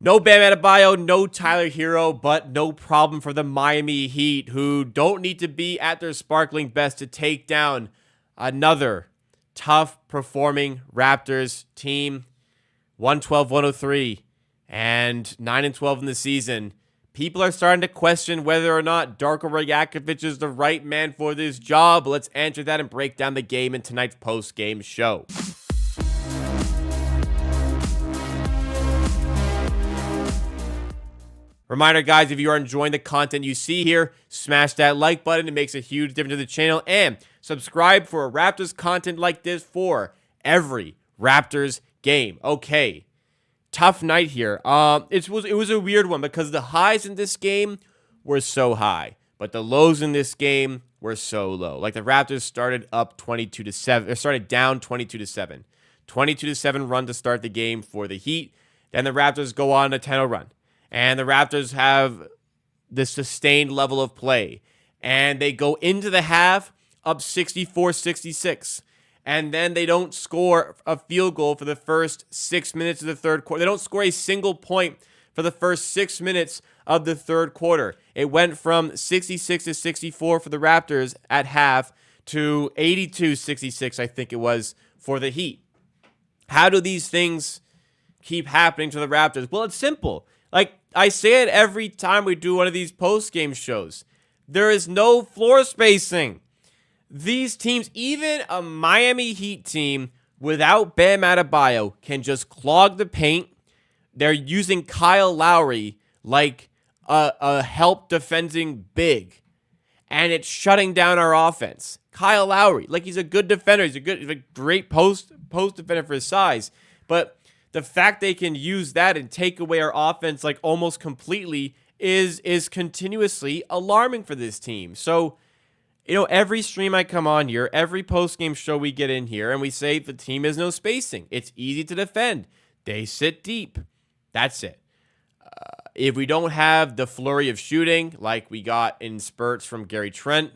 No Bam Adebayo, no Tyler Hero, but no problem for the Miami Heat, who don't need to be at their sparkling best to take down another tough performing Raptors team. 112-103 and 9-12 in the season. People are starting to question whether or not Darko Rajakovic is the right man for this job. Let's answer that and break down the game in tonight's post-game show. Reminder, guys, if you are enjoying the content you see here, smash that like button. It makes a huge difference to the channel. And subscribe for Raptors content like this for every Raptors game. Okay, tough night here. It was a weird one because the highs in this game were so high, but the lows in this game were so low. Like the Raptors started up 22-7. Or started down 22-7. 22-7 run to start the game for the Heat. Then the Raptors go on a 10-0 run. And the Raptors have this sustained level of play. And they go into the half up 64-66. And then they don't score a field goal for the first 6 minutes of the third quarter. They don't score a single point for the first 6 minutes of the third quarter. It went from 66-64 for the Raptors at half to 82-66, I think it was, for the Heat. How do these things keep happening to the Raptors? Well, it's simple. Like, I say it every time we do one of these post-game shows. There is no floor spacing. These teams, even a Miami Heat team without Bam Adebayo, can just clog the paint. They're using Kyle Lowry like a help defending big. And it's shutting down our offense. Kyle Lowry, like he's a good defender. He's a great post defender for his size. But the fact they can use that and take away our offense like almost completely is continuously alarming for this team. So, every stream I come on here, every post-game show we get in here, and we say the team has no spacing. It's easy to defend. They sit deep. That's it. If we don't have the flurry of shooting like we got in spurts from Gary Trent,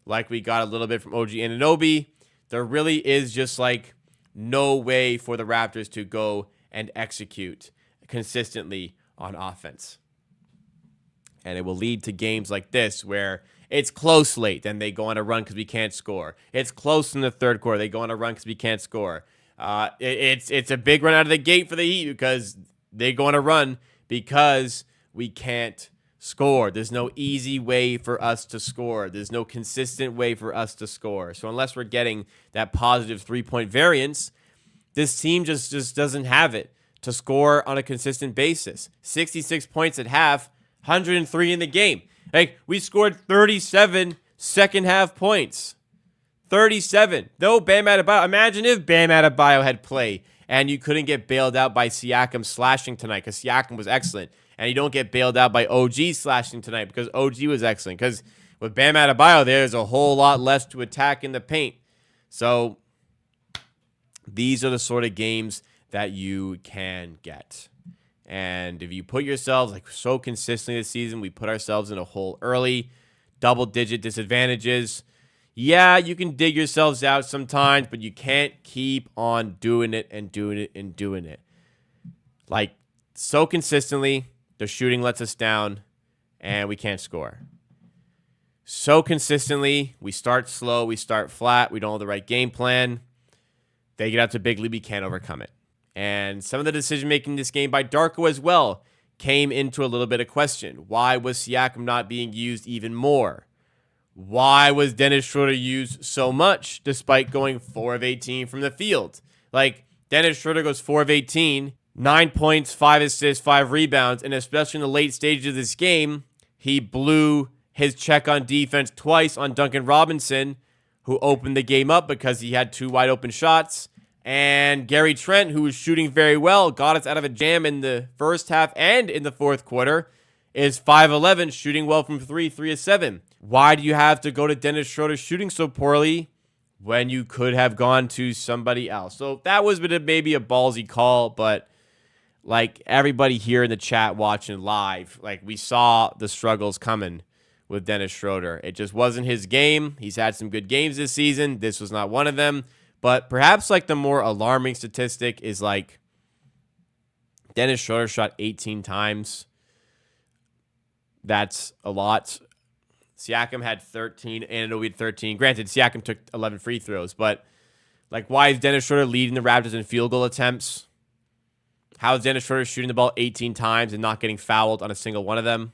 like we got a little bit from OG Anunoby, there really is just like no way for the Raptors to go and execute consistently on offense. And it will lead to games like this where it's close late, then they go on a run because we can't score. It's close in the third quarter, they go on a run because we can't score. It's a big run out of the gate for the Heat because they go on a run because we can't score. There's no easy way for us to score. There's no consistent way for us to score. So unless we're getting that positive 3-point variance, this team just doesn't have it to score on a consistent basis. 66 points at half, 103 in the game. Like, we scored 37 second half points. 37. No Bam Adebayo. Imagine if Bam Adebayo had played and you couldn't get bailed out by Siakam slashing tonight because Siakam was excellent. And you don't get bailed out by OG slashing tonight because OG was excellent. Because with Bam Adebayo, there's a whole lot less to attack in the paint. So these are the sort of games that you can get. And if you put yourselves, like so consistently this season, we put ourselves in a hole early, double-digit disadvantages. Yeah, you can dig yourselves out sometimes, but you can't keep on doing it and doing it and doing it. Like, so consistently, the shooting lets us down, and we can't score. So consistently, we start slow, we start flat, we don't have the right game plan. They get out to big lead, we can't overcome it. And some of the decision-making in this game by Darko as well came into a little bit of question. Why was Siakam not being used even more? Why was Dennis Schroeder used so much despite going 4 of 18 from the field? Like, Dennis Schroeder goes 4 of 18, 9 points, 5 assists, 5 rebounds, and especially in the late stages of this game, he blew his check on defense twice on Duncan Robinson, who opened the game up because he had 2 wide open shots. And Gary Trent, who was shooting very well, got us out of a jam in the first half and in the fourth quarter, is 5-11, shooting well from 3 of 7. Why do you have to go to Dennis Schroeder shooting so poorly when you could have gone to somebody else? So that was maybe a ballsy call, but like everybody here in the chat watching live, like we saw the struggles coming with Dennis Schroeder. It just wasn't his game. He's had some good games this season. This was not one of them. But perhaps like the more alarming statistic is like Dennis Schroeder shot 18 times. That's a lot. Siakam had 13, and Og had 13. Granted, Siakam took 11 free throws, but like, why is Dennis Schroeder leading the Raptors in field goal attempts? How is Dennis Schroeder shooting the ball 18 times and not getting fouled on a single one of them?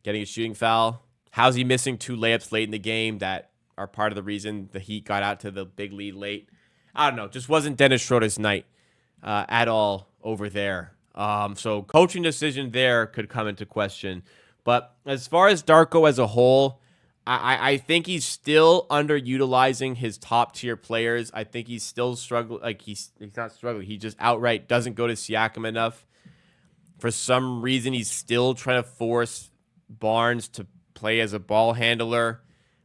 Getting a shooting foul. How's he missing 2 layups late in the game that are part of the reason the Heat got out to the big lead late? I don't know. Just wasn't Dennis Schroeder's night at all over there. So coaching decision there could come into question. But as far as Darko as a whole, I think he's still underutilizing his top tier players. I think he's still struggling. Like he's not struggling. He just outright doesn't go to Siakam enough. For some reason, he's still trying to force Barnes to play as a ball handler.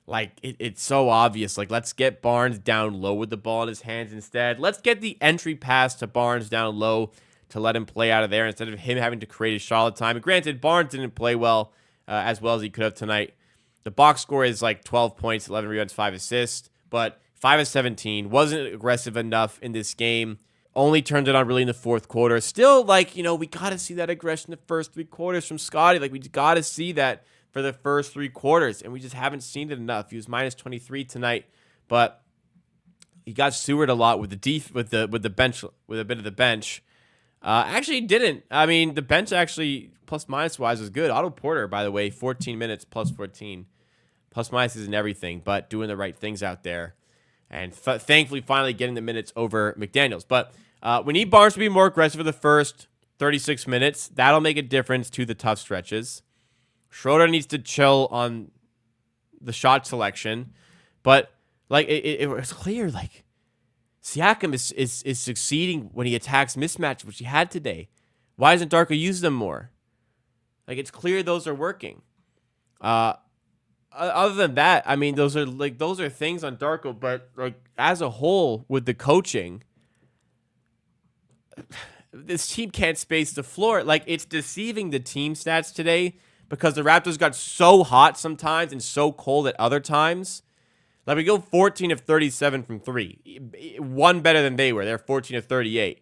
Like it's so obvious. Like, let's get Barnes down low with the ball in his hands instead. Let's get the entry pass to Barnes down low to let him play out of there instead of him having to create a shot all the time. And granted, Barnes didn't play as well as he could have tonight. The box score is like 12 points, 11 rebounds, 5 assists, but 5 of 17. Wasn't aggressive enough in this game. Only turned it on really in the fourth quarter. Still, like, we got to see that aggression the first 3 quarters from Scottie. Like, we got to see that for the first 3 quarters, and we just haven't seen it enough. He was minus 23 tonight, but he got Seward a lot with the bench, with a bit of the bench. Actually didn't. I mean, the bench actually plus minus wise was good. Otto Porter, by the way, 14 minutes plus 14. Plus minus isn't everything, but doing the right things out there. And thankfully finally getting the minutes over McDaniels. But we need Barnes to be more aggressive for the first 36 minutes. That'll make a difference to the tough stretches. Schroeder needs to chill on the shot selection. But like it was clear, like Siakam is succeeding when he attacks mismatch, which he had today. Why doesn't Darko use them more? Like, it's clear those are working. Other than that, I mean, those are things on Darko, but like as a whole with the coaching, this team can't space the floor. Like, it's deceiving the team stats today because the Raptors got so hot sometimes and so cold at other times. Like, we go 14 of 37 from 3. One better than they were. They're 14 of 38.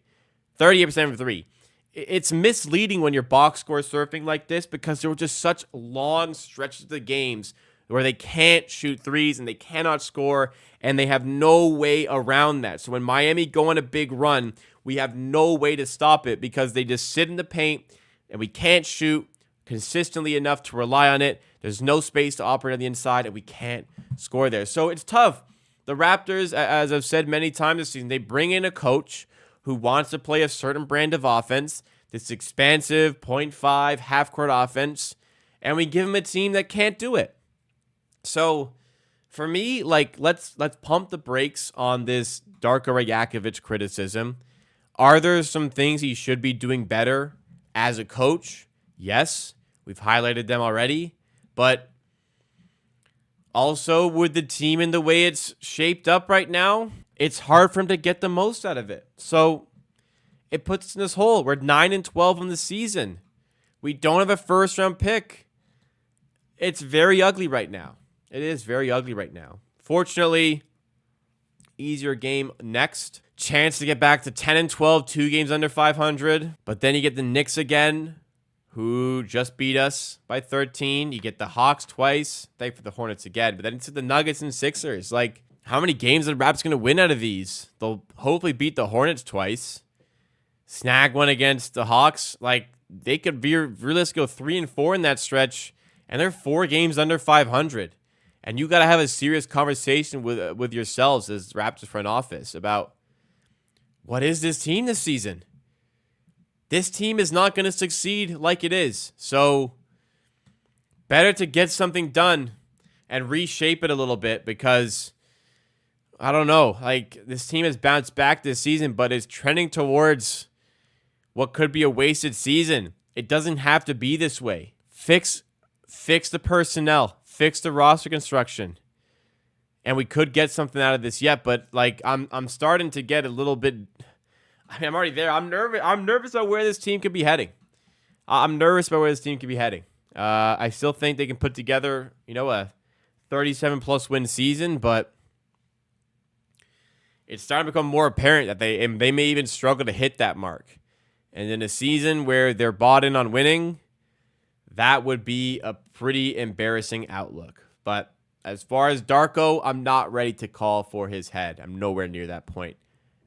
38% from 3. It's misleading when you're box score surfing like this because there were just such long stretches of the games where they can't shoot threes and they cannot score and they have no way around that. So when Miami go on a big run, we have no way to stop it because they just sit in the paint and we can't shoot consistently enough to rely on it. There's no space to operate on the inside and we can't score there. So it's tough. The Raptors, as I've said many times this season, they bring in a coach who wants to play a certain brand of offense, this expansive 0.5 half-court offense, and we give him a team that can't do it. So for me, like, let's pump the brakes on this Darko Rajakovic criticism. Are there some things he should be doing better as a coach? Yes, we've highlighted them already, but also with the team in the way it's shaped up right now, it's hard for him to get the most out of it. So it puts us in this hole. We're 9-12 in the season. We don't have a first-round pick. It's very ugly right now. It is very ugly right now. Fortunately, easier game next. Chance to get back to 10-12, 2 games under 500. But then you get the Knicks again, who just beat us by 13. You get the Hawks twice. Thank for the Hornets again. But then it's the Nuggets and Sixers. Like, how many games are the Raps going to win out of these? They'll hopefully beat the Hornets twice. Snag one against the Hawks. Like, they could be realistic, go 3-4 in that stretch, and they're 4 games under 500. And you got to have a serious conversation with yourselves as Raptors front office about what is this team this season? This team is not going to succeed like it is. So better to get something done and reshape it a little bit because I don't know. Like, this team has bounced back this season, but is trending towards what could be a wasted season. It doesn't have to be this way. Fix the personnel. Fix the roster construction. And we could get something out of this yet, but like I'm starting to get a little bit. I mean, I'm already there. I'm nervous about where this team could be heading. I still think they can put together, a 37+ win season, but it's starting to become more apparent that they may even struggle to hit that mark. And in a season where they're bought in on winning, that would be a pretty embarrassing outlook. But as far as Darko, I'm not ready to call for his head. I'm nowhere near that point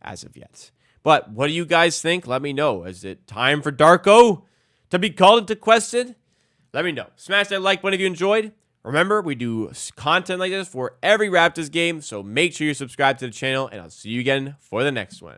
as of yet. But what do you guys think? Let me know. Is it time for Darko to be called into question? Let me know. Smash that like button if you enjoyed. Remember, we do content like this for every Raptors game, so make sure you subscribe to the channel, and I'll see you again for the next one.